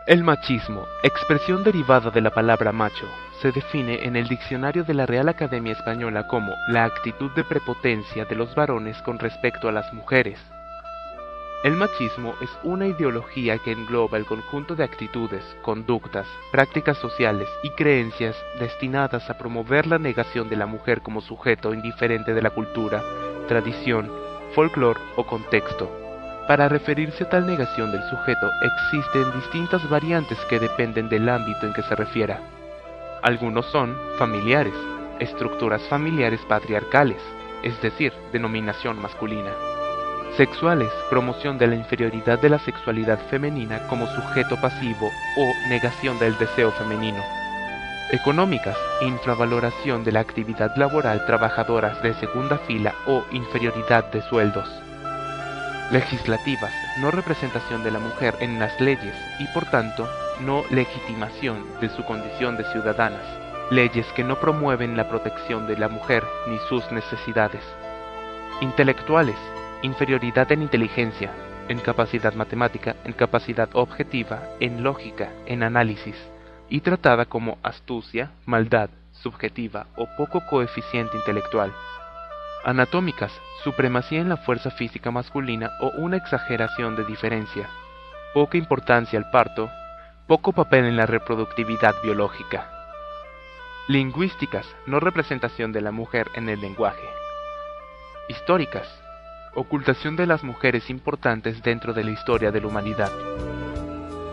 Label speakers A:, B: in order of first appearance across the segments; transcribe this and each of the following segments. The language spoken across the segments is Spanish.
A: El machismo, expresión derivada de la palabra macho, se define en el diccionario de la Real Academia Española como la actitud de prepotencia de los varones con respecto a las mujeres. El machismo es una ideología que engloba el conjunto de actitudes, conductas, prácticas sociales y creencias destinadas a promover la negación de la mujer como sujeto indiferente de la cultura, tradición, folclore o contexto. Para referirse a tal negación del sujeto existen distintas variantes que dependen del ámbito en que se refiera. Algunos son familiares, estructuras familiares patriarcales, es decir, denominación masculina. Sexuales, promoción de la inferioridad de la sexualidad femenina como sujeto pasivo o negación del deseo femenino. Económicas, infravaloración de la actividad laboral trabajadoras de segunda fila o inferioridad de sueldos. Legislativas, no representación de la mujer en las leyes y por tanto no legitimación de su condición de ciudadanas. Leyes que no promueven la protección de la mujer ni sus necesidades. Intelectuales, inferioridad en inteligencia, en capacidad matemática, en capacidad objetiva, en lógica, en análisis, y tratada como astucia, maldad, subjetiva o poco coeficiente intelectual. Anatómicas, supremacía en la fuerza física masculina o una exageración de diferencia, poca importancia al parto, poco papel en la reproductividad biológica. Lingüísticas, no representación de la mujer en el lenguaje. Históricas, ocultación de las mujeres importantes dentro de la historia de la humanidad.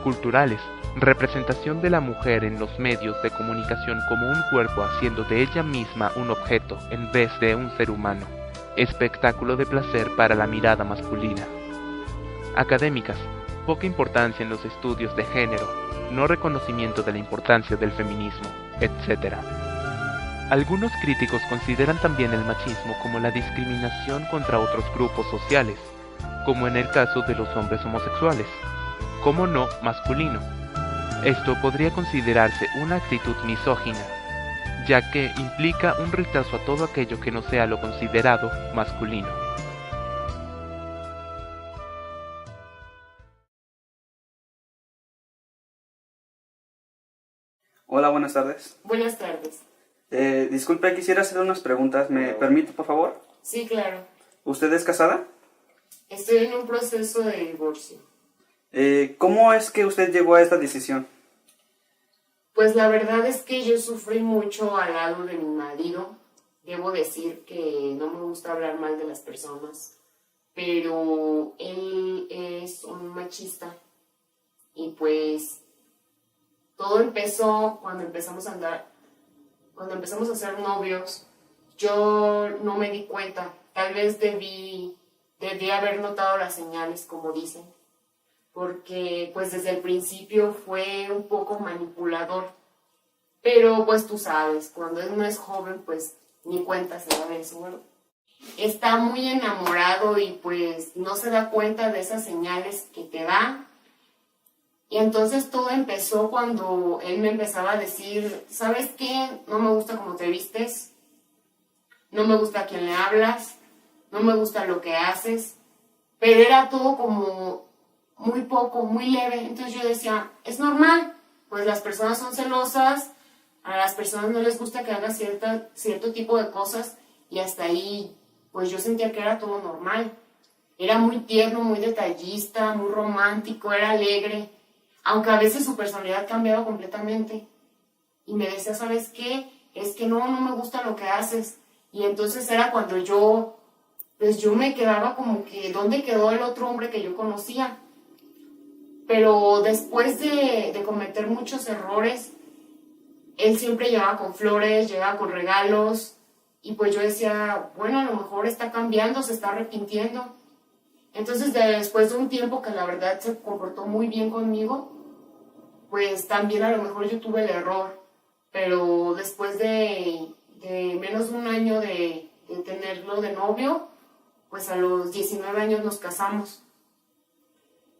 A: Culturales, representación de la mujer en los medios de comunicación como un cuerpo haciendo de ella misma un objeto en vez de un ser humano, espectáculo de placer para la mirada masculina. Académicas, poca importancia en los estudios de género, no reconocimiento de la importancia del feminismo, etc. Algunos críticos consideran también el machismo como la discriminación contra otros grupos sociales, como en el caso de los hombres homosexuales, como no masculino. Esto podría considerarse una actitud misógina, ya que implica un rechazo a todo aquello que no sea lo considerado masculino.
B: Hola, buenas tardes.
C: Buenas tardes.
B: Disculpe, quisiera hacer unas preguntas. ¿Me permite, por favor?
C: Sí, claro.
B: ¿Usted es casada?
C: Estoy en un proceso de divorcio.
B: ¿Cómo es que usted llegó a esta decisión?
C: Pues la verdad es que yo sufrí mucho al lado de mi marido. Debo decir que no me gusta hablar mal de las personas, pero él es un machista. Y pues todo empezó cuando empezamos a andar, cuando empezamos a ser novios. Yo no me di cuenta. Tal vez debí haber notado las señales, como dicen, porque pues desde el principio fue un poco manipulador. Pero pues tú sabes, cuando uno es joven, pues ni cuenta se da de eso, ¿verdad? Está muy enamorado y pues no se da cuenta de esas señales que te da. Y entonces todo empezó cuando él me empezaba a decir, ¿sabes qué? No me gusta cómo te vistes, no me gusta a quién le hablas, no me gusta lo que haces, pero era todo como muy poco, muy leve. Entonces yo decía, es normal, pues las personas son celosas, a las personas no les gusta que haga cierto tipo de cosas, y hasta ahí pues yo sentía que era todo normal. Era muy tierno, muy detallista, muy romántico, era alegre, aunque a veces su personalidad cambiaba completamente. Y me decía, ¿sabes qué? Es que no me gusta lo que haces. Y entonces era cuando yo me quedaba como que, ¿dónde quedó el otro hombre que yo conocía? Pero después de cometer muchos errores, él siempre llegaba con flores, llegaba con regalos, y pues yo decía, bueno, a lo mejor está cambiando, se está arrepintiendo. Entonces, después de un tiempo que la verdad se comportó muy bien conmigo, pues también a lo mejor yo tuve el error, pero después de menos de un año de tenerlo de novio, pues a los 19 años nos casamos.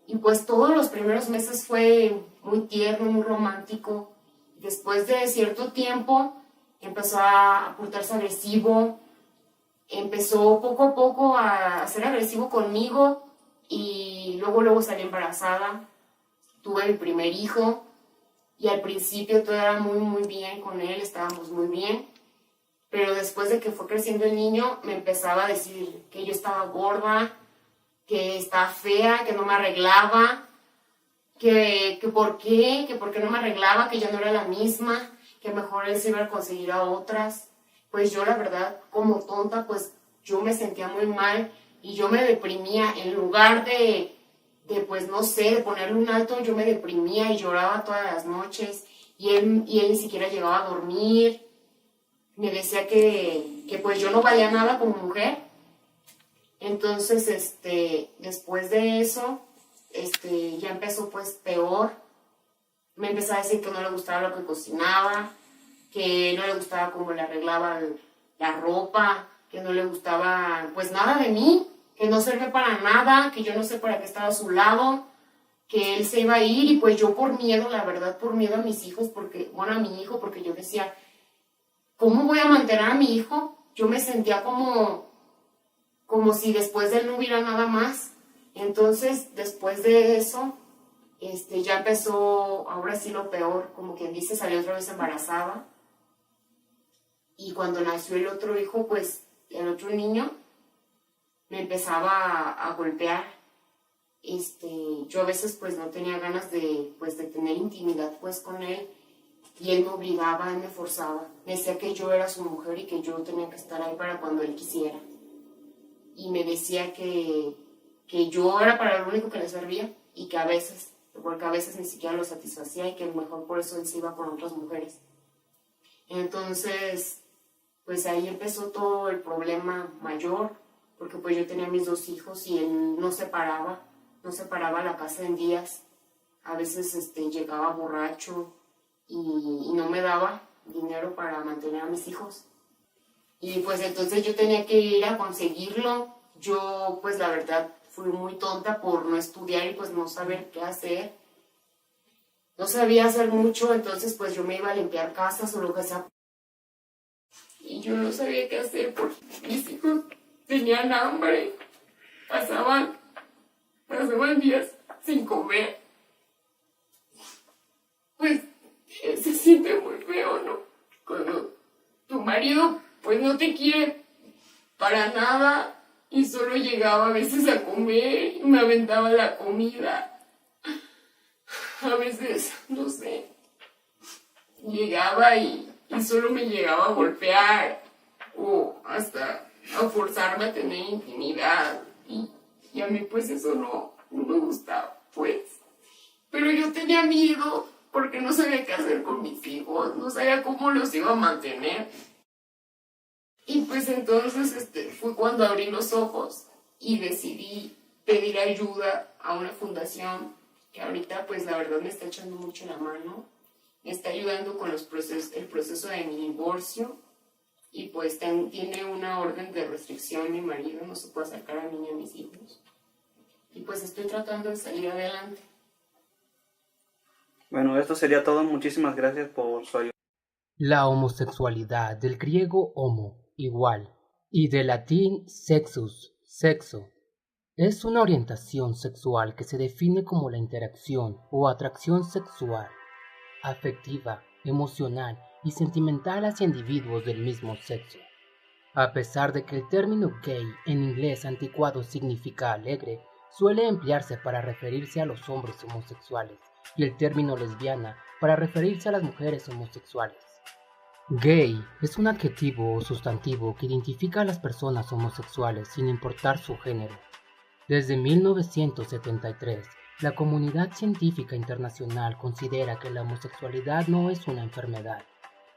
C: Y pues todos los primeros meses fue muy tierno, muy romántico. Después de cierto tiempo empezó a portarse agresivo, empezó poco a poco a ser agresivo conmigo y luego salí embarazada. tuve mi primer hijo y al principio todo era muy, muy bien con él, estábamos muy bien. Pero después de que fue creciendo el niño, me empezaba a decir que yo estaba gorda, que estaba fea, que no me arreglaba, que por qué no me arreglaba, que ya no era la misma, que mejor él se iba a conseguir a otras. Pues yo la verdad, como tonta, pues yo me sentía muy mal y yo me deprimía. En lugar de pues no sé, de ponerle un alto, yo me deprimía y lloraba todas las noches y él ni siquiera llegaba a dormir. Me decía que pues yo no valía nada como mujer. Entonces, después de eso, ya empezó pues peor. Me empezó a decir que no le gustaba lo que cocinaba, que no le gustaba cómo le arreglaba la ropa, que no le gustaba pues nada de mí, que no servía para nada, que yo no sé para qué estaba a su lado, que él se iba a ir y pues yo por miedo, la verdad, por miedo a mis hijos, a mi hijo, porque yo decía, ¿cómo voy a mantener a mi hijo? Yo me sentía como si después de él no hubiera nada más. Entonces, después de eso, ya empezó, ahora sí lo peor, como quien dice, salió otra vez embarazada. Y cuando nació el otro hijo, pues, el otro niño, me empezaba a golpear. Yo a veces, pues, no tenía ganas de tener intimidad, pues, con él. Y él me obligaba, él me forzaba. Me decía que yo era su mujer y que yo tenía que estar ahí para cuando él quisiera. Y me decía que yo era para lo único que le servía y que porque a veces ni siquiera lo satisfacía y que mejor por eso él se iba con otras mujeres. Entonces, pues ahí empezó todo el problema mayor, porque pues yo tenía mis 2 hijos y él no separaba la casa en días. A veces llegaba borracho y no me daba dinero para mantener a mis hijos. Y pues entonces yo tenía que ir a conseguirlo. Yo pues la verdad fui muy tonta por no estudiar y pues no saber qué hacer. No sabía hacer mucho, entonces pues yo me iba a limpiar casas o lo que sea. Y yo no sabía qué hacer porque mis hijos tenían hambre. Pasaban días sin comer. Pues se siente muy feo, ¿no? Cuando tu marido pues no te quiere para nada y solo llegaba a veces a comer y me aventaba la comida. A veces, no sé, llegaba y solo me llegaba a golpear o hasta a forzarme a tener intimidad y a mí pues eso no me gustaba, pues. Pero yo tenía miedo porque no sabía qué hacer con mis hijos, no sabía cómo los iba a mantener. Y pues entonces fue cuando abrí los ojos y decidí pedir ayuda a una fundación que ahorita pues la verdad me está echando mucho la mano, me está ayudando con el proceso de mi divorcio y pues tiene una orden de restricción mi marido, no se puede acercar a mí ni a mis hijos. Y pues estoy tratando de salir adelante.
B: Bueno, esto sería todo. Muchísimas gracias por su ayuda.
D: La homosexualidad, del griego homo, igual, y del latín sexus, sexo, es una orientación sexual que se define como la interacción o atracción sexual, afectiva, emocional y sentimental hacia individuos del mismo sexo. A pesar de que el término gay en inglés anticuado significa alegre, suele emplearse para referirse a los hombres homosexuales y el término lesbiana para referirse a las mujeres homosexuales. Gay es un adjetivo o sustantivo que identifica a las personas homosexuales sin importar su género. Desde 1973, la comunidad científica internacional considera que la homosexualidad no es una enfermedad.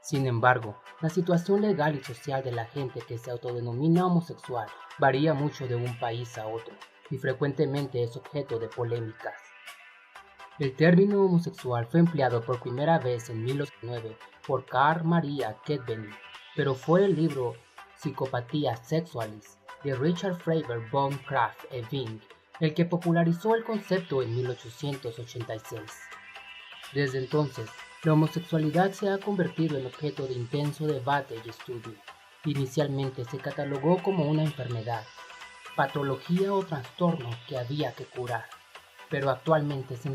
D: Sin embargo, la situación legal y social de la gente que se autodenomina homosexual varía mucho de un país a otro y frecuentemente es objeto de polémicas. El término homosexual fue empleado por primera vez en 1909 por Carl Maria Ketbeny, pero fue el libro Psychopathia Sexualis de Richard Freiberg von Krafft e Wing el que popularizó el concepto en 1886. Desde entonces, la homosexualidad se ha convertido en objeto de intenso debate y estudio. Inicialmente se catalogó como una enfermedad, patología o trastorno que había que curar, pero actualmente se